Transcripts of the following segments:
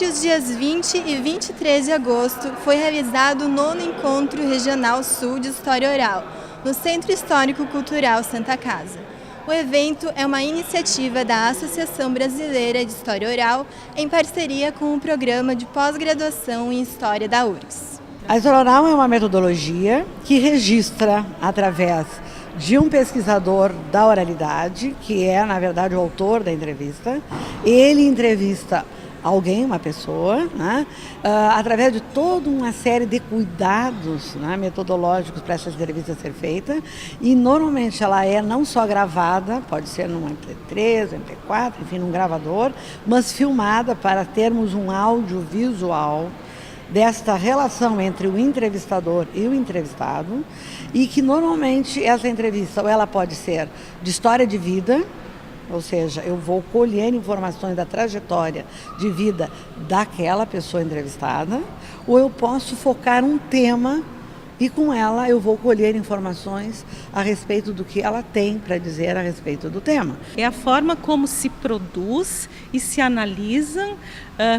Entre os dias 20 e 23 de agosto, foi realizado o 9º Encontro Regional Sul de História Oral, no Centro Histórico Cultural Santa Casa. O evento é uma iniciativa da Associação Brasileira de História Oral, em parceria com o Programa de Pós-Graduação em História da URGS. A história oral é uma metodologia que registra, através de um pesquisador da oralidade, que é, na verdade, o autor da entrevista. Ele entrevista alguém, uma pessoa, né, através de toda uma série de cuidados, né, metodológicos para essa entrevista ser feita, e normalmente ela é não só gravada, pode ser num MP3, MP4, enfim, num gravador, mas filmada para termos um audiovisual desta relação entre o entrevistador e o entrevistado, e que normalmente essa entrevista ou ela pode ser de história de vida, ou seja, eu vou colher informações da trajetória de vida daquela pessoa entrevistada, ou eu posso focar um tema e com ela eu vou colher informações a respeito do que ela tem para dizer a respeito do tema. É a forma como se produz e se analisam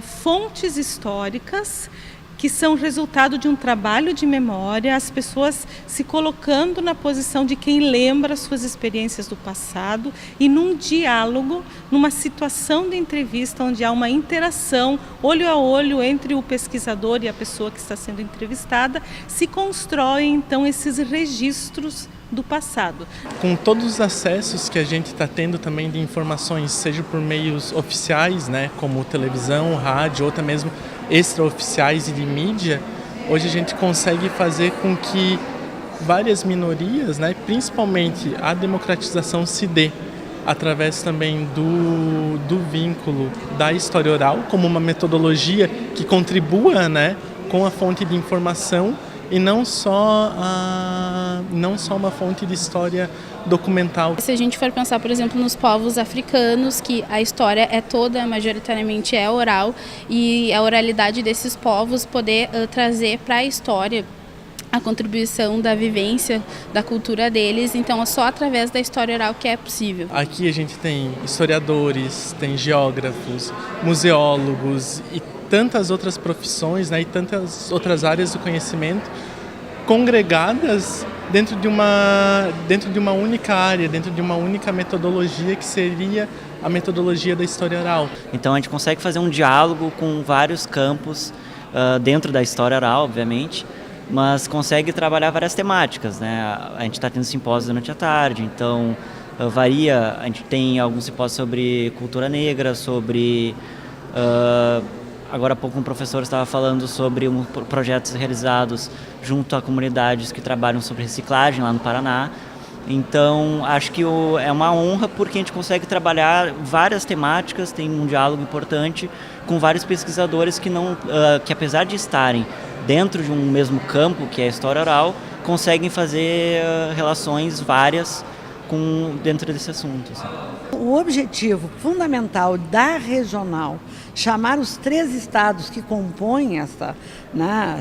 fontes históricas que são resultado de um trabalho de memória, as pessoas se colocando na posição de quem lembra suas experiências do passado e num diálogo, numa situação de entrevista onde há uma interação olho a olho entre o pesquisador e a pessoa que está sendo entrevistada, se constroem então esses registros do passado. Com todos os acessos que a gente está tendo também de informações, seja por meios oficiais, né, como televisão, rádio, ou até mesmo extraoficiais e de mídia, hoje a gente consegue fazer com que várias minorias, né, principalmente a democratização, se dê através também do vínculo da história oral como uma metodologia que contribua, né, com a fonte de informação e não só uma fonte de história documental. Se a gente for pensar, por exemplo, nos povos africanos, que a história é toda, majoritariamente é oral, e a oralidade desses povos poder trazer para a história a contribuição da vivência, da cultura deles, então é só através da história oral que é possível. Aqui a gente tem historiadores, tem geógrafos, museólogos e tantas outras profissões, né, e tantas outras áreas do conhecimento congregadas dentro de uma única área, dentro de uma única metodologia que seria a metodologia da história oral. Então a gente consegue fazer um diálogo com vários campos dentro da história oral, obviamente, mas consegue trabalhar várias temáticas, né? A gente está tendo simpósios durante a tarde, então varia, a gente tem alguns simpósios sobre cultura negra, sobre... Agora há pouco um professor estava falando sobre projetos realizados junto a comunidades que trabalham sobre reciclagem lá no Paraná. Então, acho que é uma honra porque a gente consegue trabalhar várias temáticas, tem um diálogo importante com vários pesquisadores que apesar de estarem dentro de um mesmo campo, que é a história oral, conseguem fazer relações várias dentro desse assunto. Assim. O objetivo fundamental da regional, chamar os 3 estados que compõem esta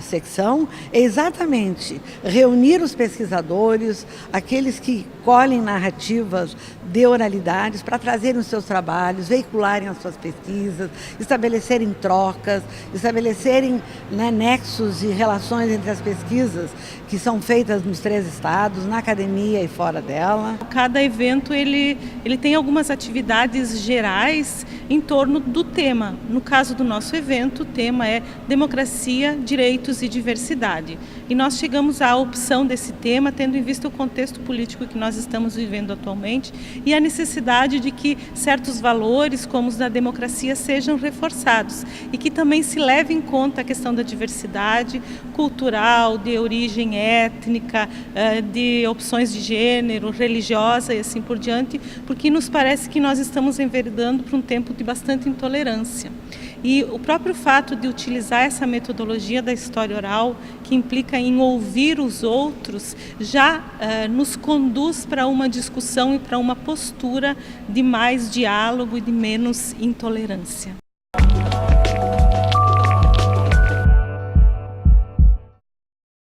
secção, é exatamente reunir os pesquisadores, aqueles que colhem narrativas de oralidades para trazerem os seus trabalhos, veicularem as suas pesquisas, estabelecerem trocas, estabelecerem nexos e relações entre as pesquisas que são feitas nos 3 estados, na academia e fora dela. Cada evento ele tem algumas atividades gerais em torno do tema. No caso do nosso evento, o tema é democracia, direitos e diversidade. E nós chegamos à opção desse tema tendo em vista o contexto político que nós estamos vivendo atualmente e a necessidade de que certos valores, como os da democracia, sejam reforçados e que também se leve em conta a questão da diversidade cultural, de origem étnica, de opções de gênero, religiosa e assim por diante, porque nos parece que nós estamos enveredando para um tempo de bastante intolerância. E o próprio fato de utilizar essa metodologia da história oral, que implica em ouvir os outros, já nos conduz para uma discussão e para uma postura de mais diálogo e de menos intolerância.